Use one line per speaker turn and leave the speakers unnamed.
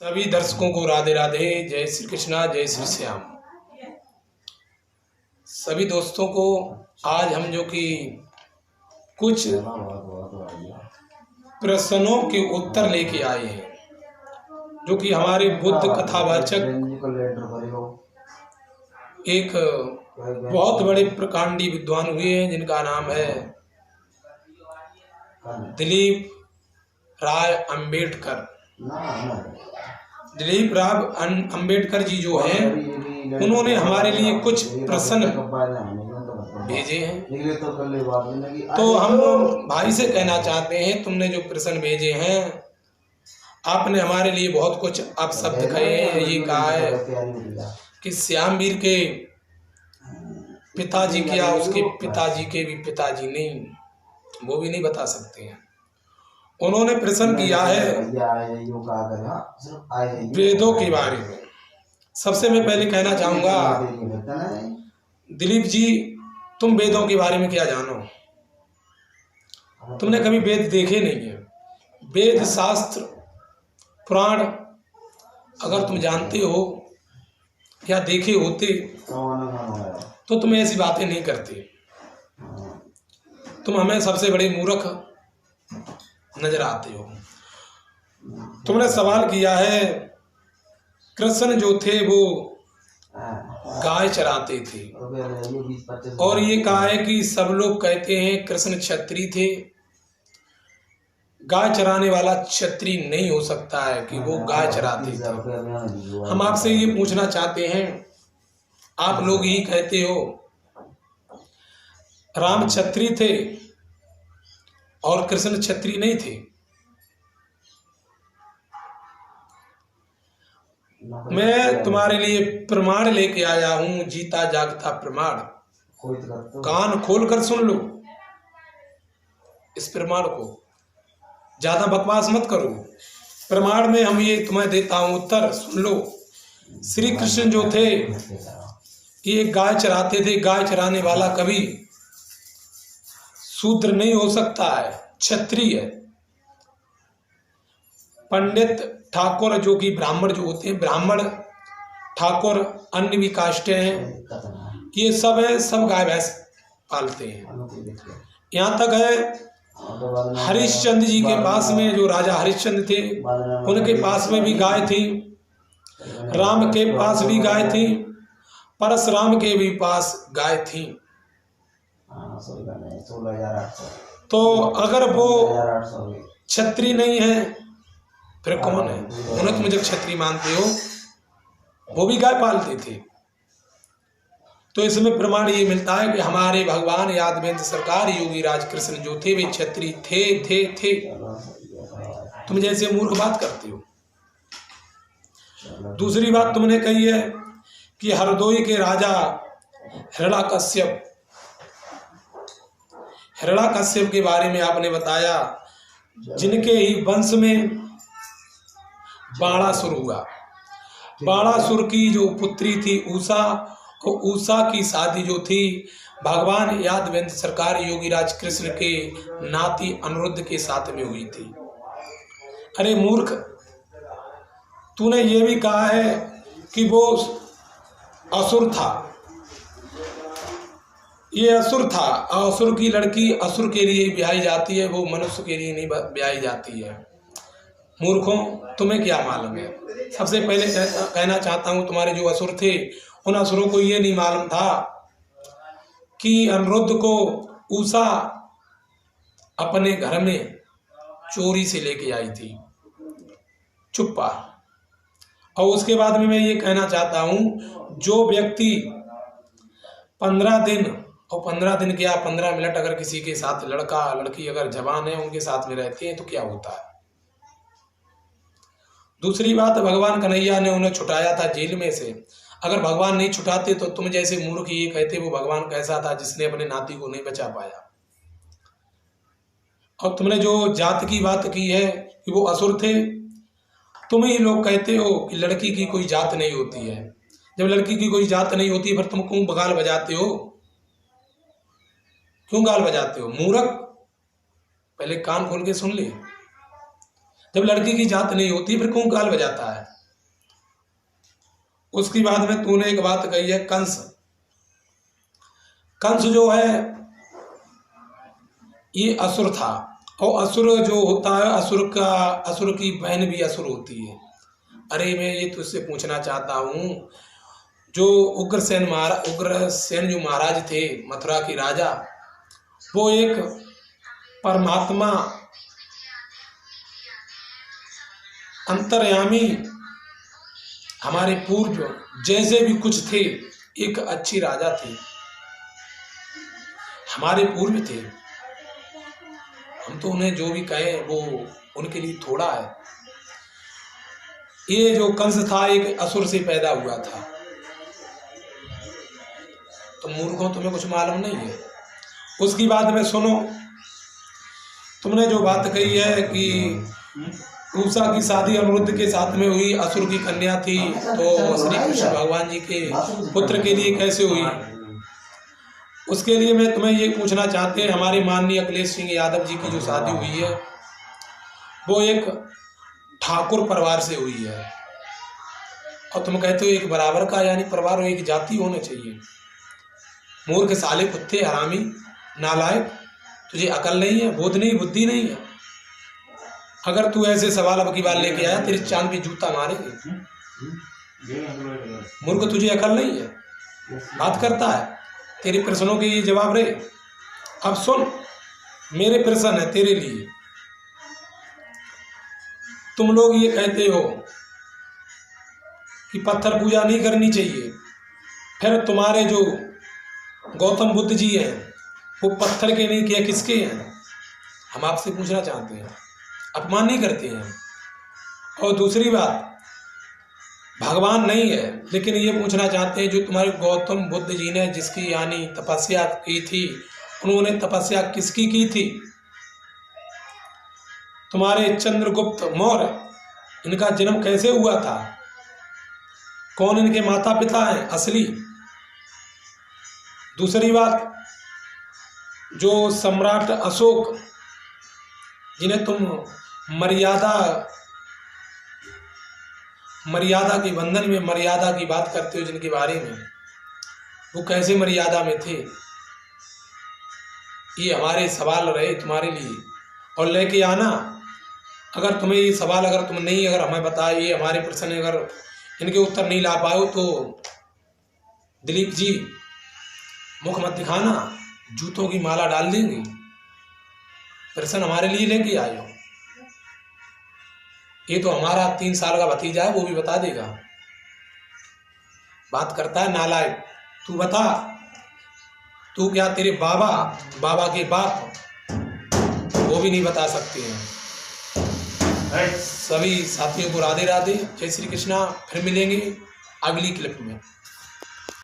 सभी दर्शकों को राधे राधे। जय श्री कृष्णा, जय श्री श्याम। सभी दोस्तों को आज हम जो कि कुछ प्रश्नों के उत्तर लेके आए हैं, जो कि हमारे बुद्ध कथावाचक एक बहुत बड़े प्रकांडी विद्वान हुए हैं, जिनका नाम है दिलीप राय अंबेडकर। दिलीप राय अंबेडकर जी जो हैं, उन्होंने हमारे लिए कुछ प्रश्न भेजे हैं। तो हम भाई से कहना चाहते हैं, तुमने जो प्रश्न भेजे हैं, आपने हमारे लिए बहुत कुछ अपशब्द कहे हैं। ये कहा है कि श्यामवीर के पिताजी क्या उसके पिताजी के भी पिताजी नहीं, वो भी नहीं बता सकते हैं। उन्होंने प्रश्न किया है वेदों के बारे में। सबसे मैं पहले कहना चाहूंगा, दिलीप जी, तुम वेदों के बारे में क्या जानो? तुमने कभी वेद देखे नहीं है। वेद शास्त्र पुराण अगर तुम जानते हो या देखे होते तो तुम ऐसी बातें नहीं करते। तुम हमें सबसे बड़े मूर्ख नजर आते हो। तुमने सवाल किया है, कृष्ण जो थे वो गाय चराते थे, और ये कहा है कि सब लोग कहते हैं कृष्ण क्षत्रिय थे। गाय चराने वाला क्षत्रिय नहीं हो सकता है कि वो गाय चराते थे। हम आपसे ये पूछना चाहते हैं, आप लोग ही कहते हो राम क्षत्रिय थे और कृष्ण क्षत्रिय नहीं थे। मैं तुम्हारे लिए प्रमाण लेके आया हूं, जीता जागता प्रमाण। कान खोलकर सुन लो इस प्रमाण को, ज्यादा बकवास मत करो। प्रमाण में हम ये तुम्हें देता हूं उत्तर, सुन लो। श्री कृष्ण जो थे ये गाय चराते थे। गाय चराने वाला कभी शूद्र नहीं हो सकता है, क्षत्रिय है। पंडित ठाकुर जो कि ब्राह्मण जो होते हैं, ब्राह्मण ठाकुर अन्य भी कास्टें हैं, ये सब है, सब गाय भैंस पालते हैं। यहाँ तक है हरिश्चंद्र जी के पास में, जो राजा हरिश्चंद्र थे, उनके पास में भी गाय थी। राम के पास भी गाय थी, परशुराम के भी पास गाय थी। तो अगर वो क्षत्रिय नहीं है फिर कौन है? उन्हें तुम जब क्षत्रिय मानते हो, वो भी गाय पालते थे। तो इसमें प्रमाण ये मिलता है कि हमारे भगवान यादवेंद्र सरकार योगी राज कृष्ण जो थे वे क्षत्रिय थे। तुम जैसे मूर्ख बात करते हो। दूसरी बात तुमने कही है कि हरदोई के राजा हिरण्यकश्यप के बारे में आपने बताया, जिनके ही वंश में बाणासुर हुआ। बाणासुर की जो पुत्री थी उषा, और उषा की शादी जो थी भगवान यादवेंद्र सरकार योगीराज कृष्ण के नाती अनिरुद्ध के साथ में हुई थी। अरे मूर्ख, तूने ये भी कहा है कि वो असुर था। ये असुर था। असुर की लड़की असुर के लिए ब्याही जाती है, वो मनुष्य के लिए नहीं ब्याही जाती है। मूर्खों, तुम्हें क्या मालूम है? सबसे पहले कहना चाहता हूं, तुम्हारे जो असुर थे, उन असुरों को ये नहीं मालूम था कि अनिरुद्ध को उषा अपने घर में चोरी से लेके आई थी, चुप्पा। और उसके बाद में मैं ये कहना चाहता हूं, जो व्यक्ति 15 दिन, और 15 दिन क्या 15 मिनट अगर किसी के साथ लड़का लड़की अगर जवान है उनके साथ में रहते हैं तो क्या होता है? दूसरी बात, भगवान कन्हैया ने उन्हें छुटाया था जेल में से। अगर भगवान नहीं छुटाते तो तुम जैसे मूर्ख ये कहते वो भगवान कैसा था जिसने अपने नाती को नहीं बचा पाया। और तुमने जो जात की बात की है कि वो असुर थे, तुम ही लोग कहते हो कि लड़की की कोई जात नहीं होती है। जब लड़की की कोई जात नहीं होती फिर तुम क्यों गाल बजाते हो? क्यों गाल बजाते हो मूर्ख? पहले कान खोल के सुन ले। जब लड़की की जात नहीं होती फिर कौन काल बजाता है। उसके बाद में तूने एक बात कही है कंस। कंस जो है ये असुर था, और असुर जो होता है असुर की बहन भी असुर होती है। अरे मैं ये तुझसे पूछना चाहता हूँ, जो उग्रसेन जो महाराज थे मथुरा के राजा, वो एक परमात्मा अंतर्यामी हमारे पूर्व जैसे भी कुछ थे, एक अच्छी राजा थे, हमारे पूर्व थे। हम तो उन्हें जो भी कहें वो उनके लिए थोड़ा है। ये जो कंस था एक असुर से पैदा हुआ था। तो मूर्खों तुम्हें कुछ मालूम नहीं है। उसकी बात में सुनो, तुमने जो बात कही है कि उषा की शादी अनिरुद्ध के साथ में हुई, असुर की कन्या थी, तो श्री कृष्ण भगवान जी के पुत्र के लिए कैसे हुई, उसके लिए मैं तुम्हें ये पूछना चाहते हैं। हमारे माननीय अखिलेश सिंह यादव जी की जो शादी हुई है वो एक ठाकुर परिवार से हुई है, और तुम कहते हो एक बराबर का, यानी परिवार और एक जाति होना चाहिए। मूर्ख साले कुत्ते हरामी नालायक, तुझे अकल नहीं है, बोध नहीं, बुद्धि नहीं है। अगर तू ऐसे सवाल अब की बार लेके आया तेरे चांद पे जूता मारेंगे। मूर्ख, तुझे अकल नहीं है, बात करता है। तेरे प्रश्नों के ये जवाब रहे। अब सुन, मेरे प्रश्न है तेरे लिए। तुम लोग ये कहते हो कि पत्थर पूजा नहीं करनी चाहिए, फिर तुम्हारे जो गौतम बुद्ध जी हैं वो पत्थर के नहीं किया किसके हैं? हम आपसे पूछना चाहते हैं, अपमान नहीं करते हैं। और दूसरी बात, भगवान नहीं है, लेकिन ये पूछना चाहते हैं जो तुम्हारे गौतम बुद्ध जी ने जिसकी यानी तपस्या की थी, उन्होंने तपस्या किसकी की थी? तुम्हारे चंद्रगुप्त मौर्य, इनका जन्म कैसे हुआ था? कौन इनके माता पिता हैं असली? दूसरी बात, जो सम्राट अशोक जिन्हें तुम मर्यादा के बंधन में मर्यादा की बात करते हो, जिनके बारे में, वो कैसे मर्यादा में थे? ये हमारे सवाल रहे तुम्हारे लिए, और लेके आना। अगर तुम्हें ये सवाल अगर हमें बताए, ये हमारे प्रश्न अगर इनके उत्तर नहीं ला पाओ तो दिलीप जी मुख मत दिखाना, जूतों की माला डाल देंगे। प्रश्न हमारे लिए लेके आए हो। ये तो हमारा 3 साल का भतीजा है, वो भी बता देगा। बात करता है नालायक। तू बता, तू क्या तेरे बाबा के बाप वो भी नहीं बता सकते हैं। सभी साथियों को राधे राधे, जय श्री कृष्णा। फिर मिलेंगे अगली क्लिप में।